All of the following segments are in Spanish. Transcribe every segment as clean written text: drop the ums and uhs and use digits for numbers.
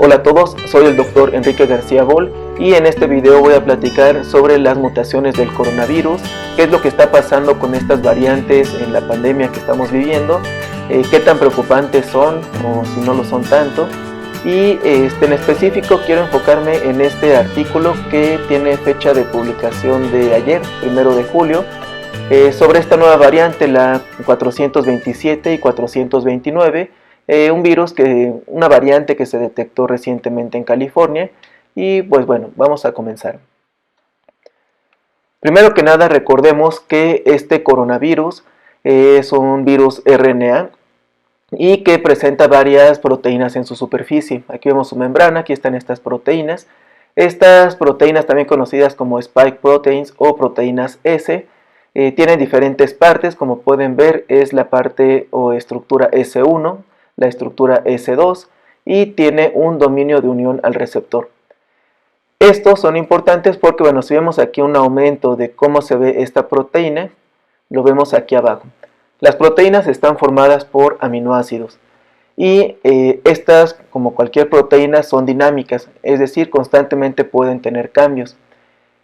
Hola a todos, soy el doctor Enrique García Bol y en este video voy a platicar sobre las mutaciones del coronavirus, qué es lo que está pasando con estas variantes en la pandemia que estamos viviendo, qué tan preocupantes son o si no lo son tanto. Y en específico quiero enfocarme en este artículo que tiene fecha de publicación de ayer, 1 de julio, sobre esta nueva variante, la 427 y 429, una variante que se detectó recientemente en California. Y pues bueno, vamos a comenzar. Primero que nada, recordemos que este coronavirus es un virus RNA y que presenta varias proteínas en su superficie. Aquí vemos su membrana, aquí están estas proteínas. Estas proteínas, también conocidas como spike proteins o proteínas S, tienen diferentes partes. Como pueden ver, es la parte o estructura S1, la estructura S2 y tiene un dominio de unión al receptor. Estos son importantes porque, bueno, si vemos aquí un aumento de cómo se ve esta proteína, lo vemos aquí abajo. Las proteínas están formadas por aminoácidos y estas, como cualquier proteína, son dinámicas, es decir, constantemente pueden tener cambios.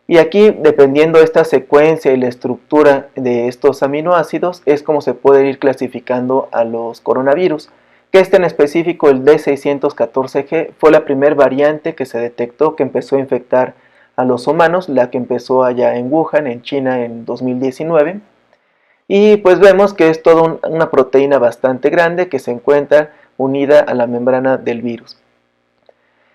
Y aquí, dependiendo de esta secuencia y la estructura de estos aminoácidos, es como se puede ir clasificando a los coronavirus. Que en específico, el D614G, fue la primera variante que se detectó que empezó a infectar a los humanos, la que empezó allá en Wuhan, en China, en 2019. Y pues vemos que es toda una proteína bastante grande que se encuentra unida a la membrana del virus.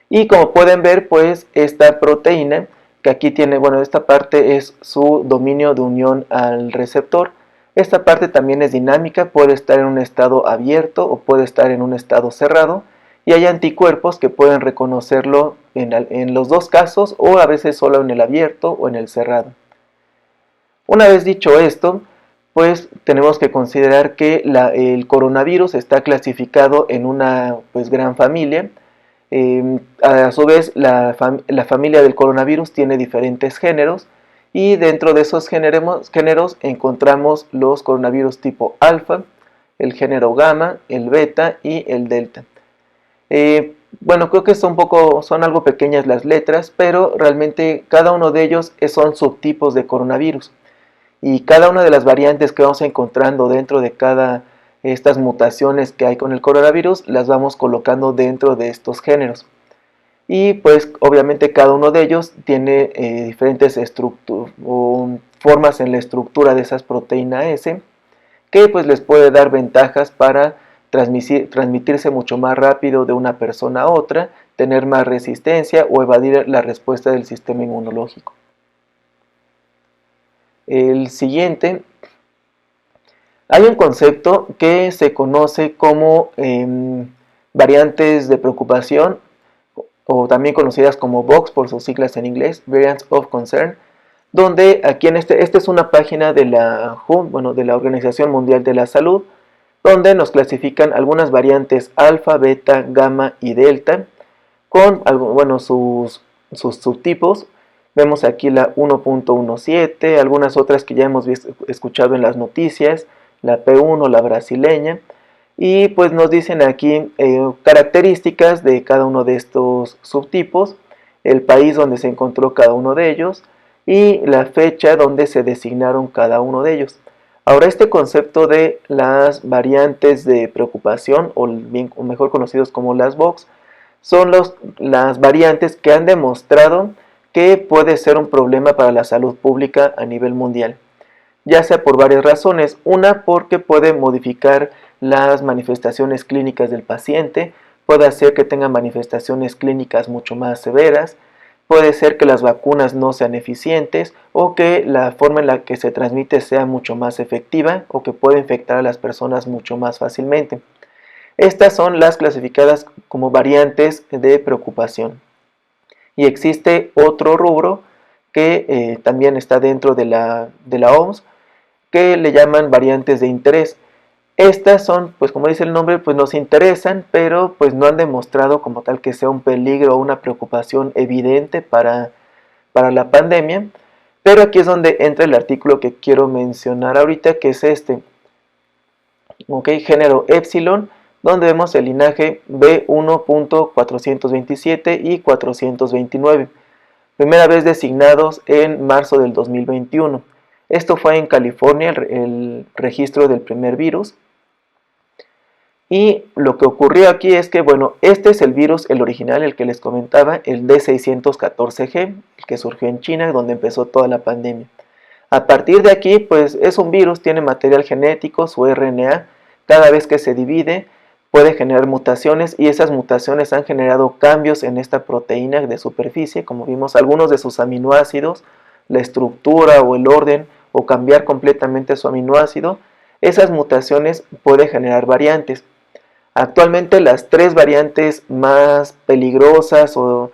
Y como pueden ver, pues esta proteína, que aquí tiene, bueno, esta parte es su dominio de unión al receptor. Esta parte también es dinámica, puede estar en un estado abierto o puede estar en un estado cerrado. Y hay anticuerpos que pueden reconocerlo en los dos casos, o a veces solo en el abierto o en el cerrado. Una vez dicho esto, pues tenemos que considerar que el coronavirus está clasificado en una gran familia. A su vez, la familia del coronavirus tiene diferentes géneros, y dentro de esos géneros encontramos los coronavirus tipo alfa, el género gamma, el beta y el delta. Bueno, creo que son algo pequeñas las letras, pero realmente cada uno de ellos son subtipos de coronavirus. Y cada una de las variantes que vamos encontrando dentro de estas mutaciones que hay con el coronavirus, las vamos colocando dentro de estos géneros. Y pues obviamente cada uno de ellos tiene diferentes formas en la estructura de esas proteínas S, que pues les puede dar ventajas para transmitirse mucho más rápido de una persona a otra, tener más resistencia o evadir la respuesta del sistema inmunológico. El siguiente, hay un concepto que se conoce como variantes de preocupación, o también conocidas como VOX por sus siglas en inglés, Variants of Concern, donde aquí esta es una página de la WHO, de la Organización Mundial de la Salud, donde nos clasifican algunas variantes alfa, beta, gamma y delta con sus subtipos. Vemos aquí la 1.17, algunas otras que ya hemos escuchado en las noticias, la P1, la brasileña, y pues nos dicen aquí características de cada uno de estos subtipos, el país donde se encontró cada uno de ellos y la fecha donde se designaron cada uno de ellos. Ahora, este concepto de las variantes de preocupación, o mejor conocidos como las VOX, son las variantes que han demostrado que puede ser un problema para la salud pública a nivel mundial, ya sea por varias razones. Una, porque puede modificar las manifestaciones clínicas del paciente, puede hacer que tenga manifestaciones clínicas mucho más severas, puede ser que las vacunas no sean eficientes o que la forma en la que se transmite sea mucho más efectiva o que puede infectar a las personas mucho más fácilmente. Estas son las clasificadas como variantes de preocupación. Y existe otro rubro que también está dentro de la OMS, que le llaman variantes de interés. Estas son, pues como dice el nombre, pues nos interesan, pero pues no han demostrado como tal que sea un peligro o una preocupación evidente para la pandemia. Pero aquí es donde entra el artículo que quiero mencionar ahorita, que es este. Género Epsilon, donde vemos el linaje B1.427 y 429, primera vez designados en marzo del 2021. Esto fue en California el registro del primer virus. Y lo que ocurrió aquí es que, bueno, este es el virus, el original, el que les comentaba, el D614G, el que surgió en China, donde empezó toda la pandemia. A partir de aquí, pues es un virus, tiene material genético, su RNA, cada vez que se divide puede generar mutaciones y esas mutaciones han generado cambios en esta proteína de superficie, como vimos, algunos de sus aminoácidos, la estructura o el orden, o cambiar completamente su aminoácido. Esas mutaciones pueden generar variantes. Actualmente las tres variantes más peligrosas o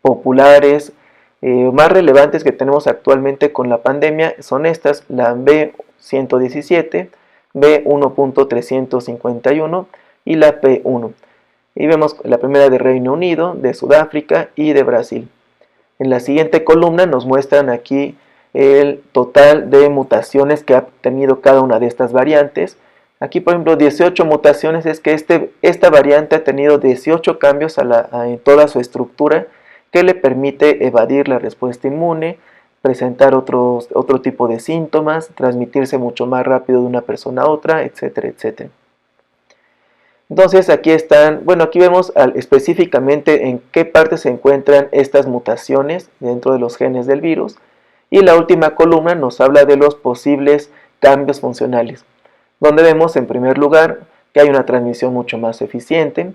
populares, más relevantes que tenemos actualmente con la pandemia son estas: la B117, B1.351 y la P1. Y vemos la primera de Reino Unido, de Sudáfrica y de Brasil. En la siguiente columna nos muestran aquí el total de mutaciones que ha tenido cada una de estas variantes. Aquí, por ejemplo, 18 mutaciones es que esta variante ha tenido 18 cambios en toda su estructura que le permite evadir la respuesta inmune, presentar otro tipo de síntomas, transmitirse mucho más rápido de una persona a otra, etcétera, etcétera. Entonces aquí están, bueno, aquí vemos específicamente en qué parte se encuentran estas mutaciones dentro de los genes del virus, y la última columna nos habla de los posibles cambios funcionales, donde vemos en primer lugar que hay una transmisión mucho más eficiente,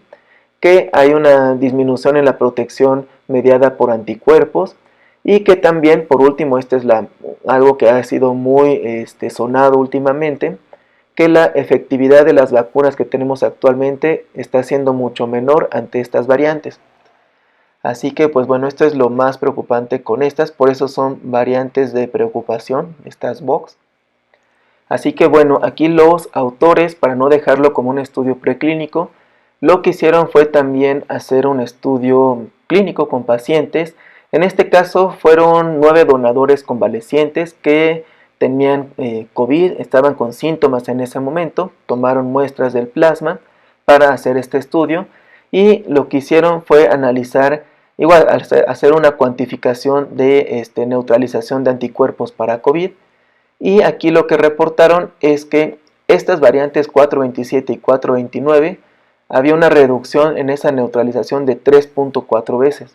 que hay una disminución en la protección mediada por anticuerpos, y que también, por último, este es algo que ha sido muy sonado últimamente, que la efectividad de las vacunas que tenemos actualmente está siendo mucho menor ante estas variantes. Así que, pues bueno, esto es lo más preocupante con estas, por eso son variantes de preocupación, estas VOX. Así que bueno, aquí los autores, para no dejarlo como un estudio preclínico, lo que hicieron fue también hacer un estudio clínico con pacientes. En este caso fueron 9 donadores convalecientes que tenían COVID, estaban con síntomas en ese momento, tomaron muestras del plasma para hacer este estudio, y lo que hicieron fue analizar, igual hacer una cuantificación de neutralización de anticuerpos para COVID, y aquí lo que reportaron es que estas variantes 427 y 429 había una reducción en esa neutralización de 3.4 veces.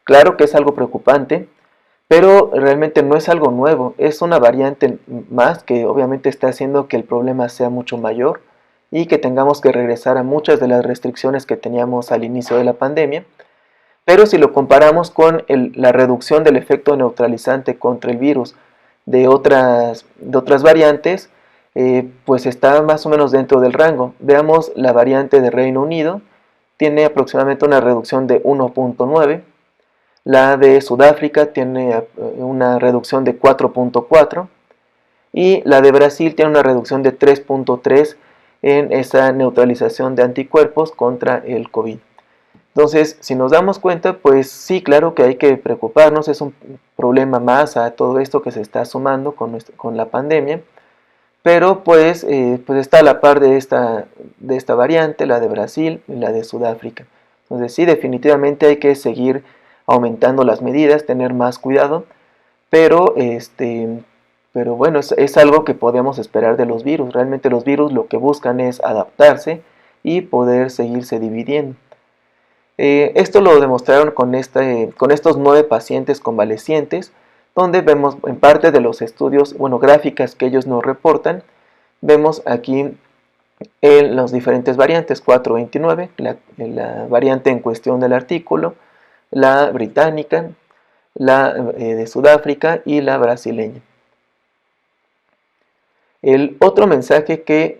Claro que es algo preocupante, pero realmente no es algo nuevo, es una variante más que obviamente está haciendo que el problema sea mucho mayor y que tengamos que regresar a muchas de las restricciones que teníamos al inicio de la pandemia. Pero si lo comparamos con la reducción del efecto neutralizante contra el virus de otras variantes, pues está más o menos dentro del rango. Veamos la variante de Reino Unido, tiene aproximadamente una reducción de 1.9. La de Sudáfrica tiene una reducción de 4.4 y la de Brasil tiene una reducción de 3.3 en esa neutralización de anticuerpos contra el COVID. Entonces, si nos damos cuenta, pues sí, claro que hay que preocuparnos, es un problema más a todo esto que se está sumando con la pandemia, pero pues está a la par de esta variante, la de Brasil y la de Sudáfrica. Entonces sí, definitivamente hay que seguir aumentando las medidas, tener más cuidado, pero bueno, es algo que podemos esperar de los virus. Realmente los virus lo que buscan es adaptarse y poder seguirse dividiendo. Esto lo demostraron con estos 9 pacientes convalecientes, donde vemos en parte de los estudios, bueno, gráficas que ellos nos reportan, vemos aquí en las diferentes variantes, 429, la variante en cuestión del artículo, la británica, la de Sudáfrica y la brasileña. El otro mensaje que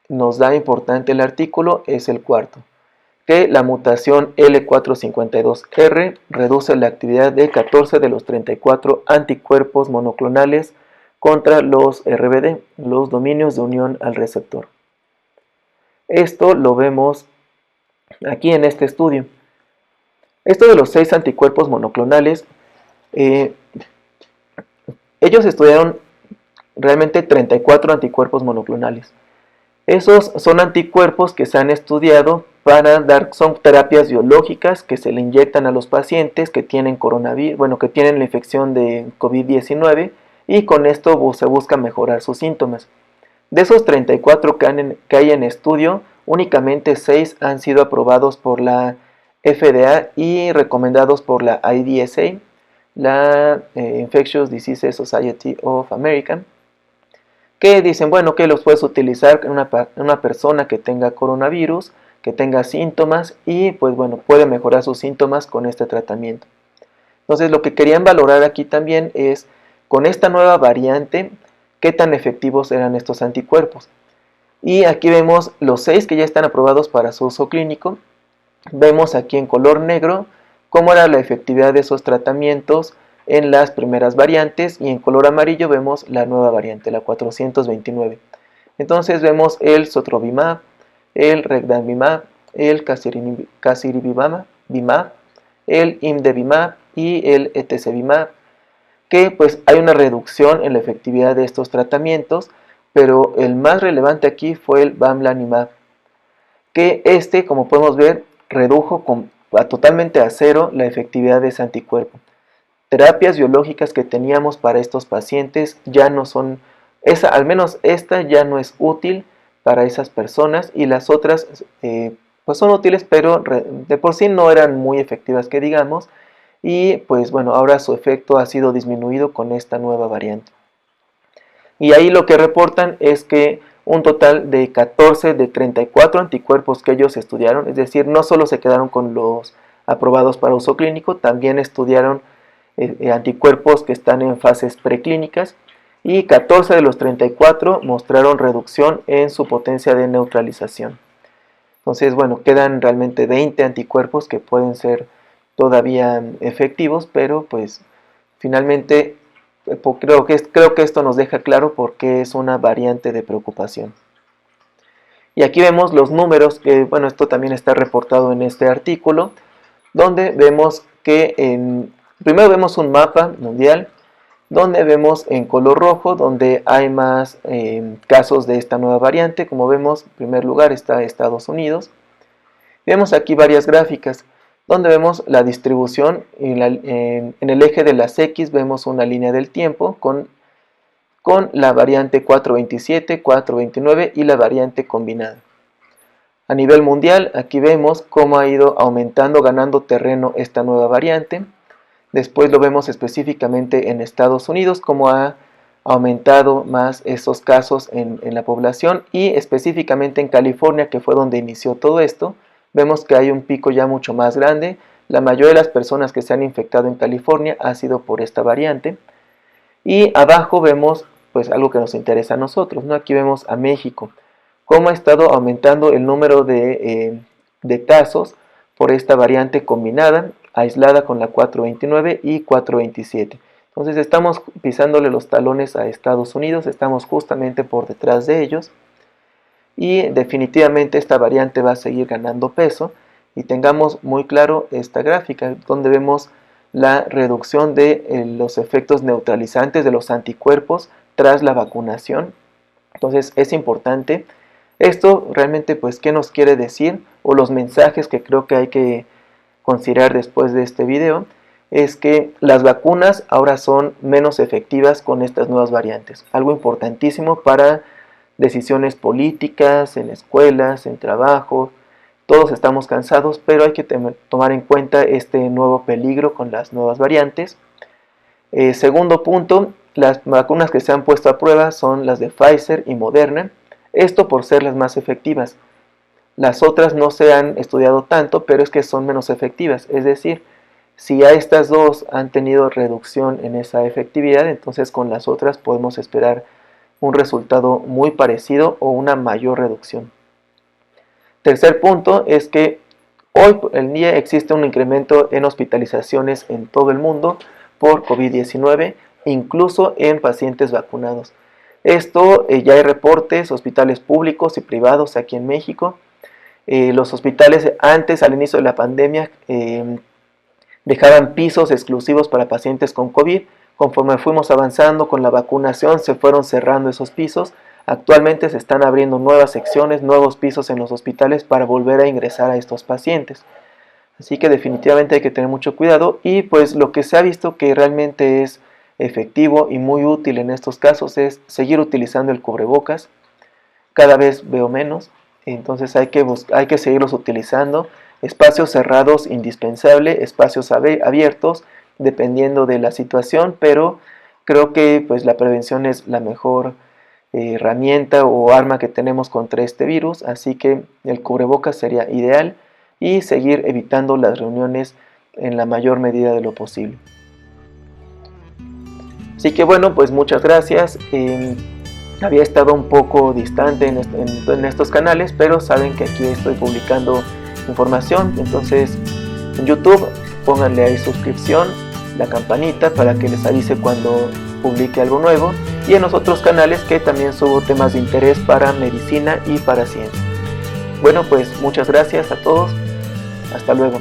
nos da importante el artículo es el cuarto, que la mutación L452R reduce la actividad de 14 de los 34 anticuerpos monoclonales contra los RBD, los dominios de unión al receptor. Esto lo vemos aquí en este estudio. Esto de los 6 anticuerpos monoclonales, ellos estudiaron realmente 34 anticuerpos monoclonales. Esos son anticuerpos que se han estudiado para dar, son terapias biológicas que se le inyectan a los pacientes que tienen coronavirus, bueno, que tienen la infección de COVID-19 y con esto se busca mejorar sus síntomas. De esos 34 que hay en estudio, únicamente 6 han sido aprobados por la FDA y recomendados por la IDSA, la Infectious Diseases Society of America, que dicen, bueno, que los puedes utilizar en una persona que tenga coronavirus, que tenga síntomas y pues bueno, puede mejorar sus síntomas con este tratamiento. Entonces lo que querían valorar aquí también es, con esta nueva variante, qué tan efectivos eran estos anticuerpos. Y aquí vemos los 6 que ya están aprobados para su uso clínico. Vemos aquí en color negro cómo era la efectividad de esos tratamientos en las primeras variantes y en color amarillo vemos la nueva variante, la 429. Entonces vemos el sotrovimab, el regdanimab, el casirivimab, el imdevimab y el etesevimab, que pues hay una reducción en la efectividad de estos tratamientos, pero el más relevante aquí fue el bamlanimab, que como podemos ver, redujo totalmente a cero la efectividad de ese anticuerpo. Terapias biológicas que teníamos para estos pacientes ya no son, al menos esta ya no es útil para esas personas y las otras pues son útiles, pero de por sí no eran muy efectivas que digamos, y pues bueno, ahora su efecto ha sido disminuido con esta nueva variante. Y ahí lo que reportan es que un total de 14 de 34 anticuerpos que ellos estudiaron, es decir, no solo se quedaron con los aprobados para uso clínico, también estudiaron anticuerpos que están en fases preclínicas y 14 de los 34 mostraron reducción en su potencia de neutralización. Entonces, bueno, quedan realmente 20 anticuerpos que pueden ser todavía efectivos, pero pues finalmente creo que esto nos deja claro por qué es una variante de preocupación. Y aquí vemos los números, que bueno, esto también está reportado en este artículo, donde vemos que primero vemos un mapa mundial, donde vemos en color rojo, donde hay más casos de esta nueva variante. Como vemos, en primer lugar está Estados Unidos. Vemos aquí varias gráficas, donde vemos la distribución, en el eje de las X vemos una línea del tiempo con la variante 427, 429 y la variante combinada. A nivel mundial, aquí vemos cómo ha ido aumentando, ganando terreno esta nueva variante. Después lo vemos específicamente en Estados Unidos, cómo ha aumentado más esos casos en la población, y específicamente en California, que fue donde inició todo esto, vemos que hay un pico ya mucho más grande. La mayoría de las personas que se han infectado en California ha sido por esta variante. Y abajo vemos pues algo que nos interesa a nosotros, ¿no? Aquí vemos a México, cómo ha estado aumentando el número de casos por esta variante combinada, aislada con la 429 y 427. Entonces estamos pisándole los talones a Estados Unidos, estamos justamente por detrás de ellos, y definitivamente esta variante va a seguir ganando peso. Y tengamos muy claro esta gráfica, donde vemos la reducción de los efectos neutralizantes de los anticuerpos tras la vacunación. Entonces es importante. Esto realmente, pues, ¿qué nos quiere decir? O los mensajes que creo que hay que considerar después de este video, es que las vacunas ahora son menos efectivas con estas nuevas variantes. Algo importantísimo para decisiones políticas, en escuelas, en trabajo. Todos estamos cansados, pero hay que tomar en cuenta este nuevo peligro con las nuevas variantes. Segundo punto, las vacunas que se han puesto a prueba son las de Pfizer y Moderna. Esto por ser las más efectivas. Las otras no se han estudiado tanto, pero es que son menos efectivas. Es decir, si a estas dos han tenido reducción en esa efectividad, entonces con las otras podemos esperar un resultado muy parecido o una mayor reducción. Tercer punto es que hoy en día existe un incremento en hospitalizaciones en todo el mundo por COVID-19, incluso en pacientes vacunados. Esto ya hay reportes, hospitales públicos y privados aquí en México. Los hospitales antes, al inicio de la pandemia, dejaban pisos exclusivos para pacientes con COVID. Conforme fuimos avanzando con la vacunación, se fueron cerrando esos pisos Actualmente se están abriendo nuevas secciones, nuevos pisos en los hospitales para volver a ingresar a estos pacientes. Así que definitivamente hay que tener mucho cuidado, y pues lo que se ha visto que realmente es efectivo y muy útil en estos casos es seguir utilizando el cubrebocas. Cada vez veo menos, entonces hay que seguirlos utilizando. Espacios cerrados indispensable, espacios abiertos dependiendo de la situación, pero creo que pues la prevención es la mejor herramienta o arma que tenemos contra este virus, así que el cubrebocas sería ideal, y seguir evitando las reuniones en la mayor medida de lo posible. Así que bueno, pues muchas gracias. Había estado un poco distante en estos canales, pero saben que aquí estoy publicando información. Entonces en YouTube pónganle ahí suscripción, la campanita para que les avise cuando publique algo nuevo, y en los otros canales que también subo temas de interés para medicina y para ciencia. Bueno, pues muchas gracias a todos. Hasta luego.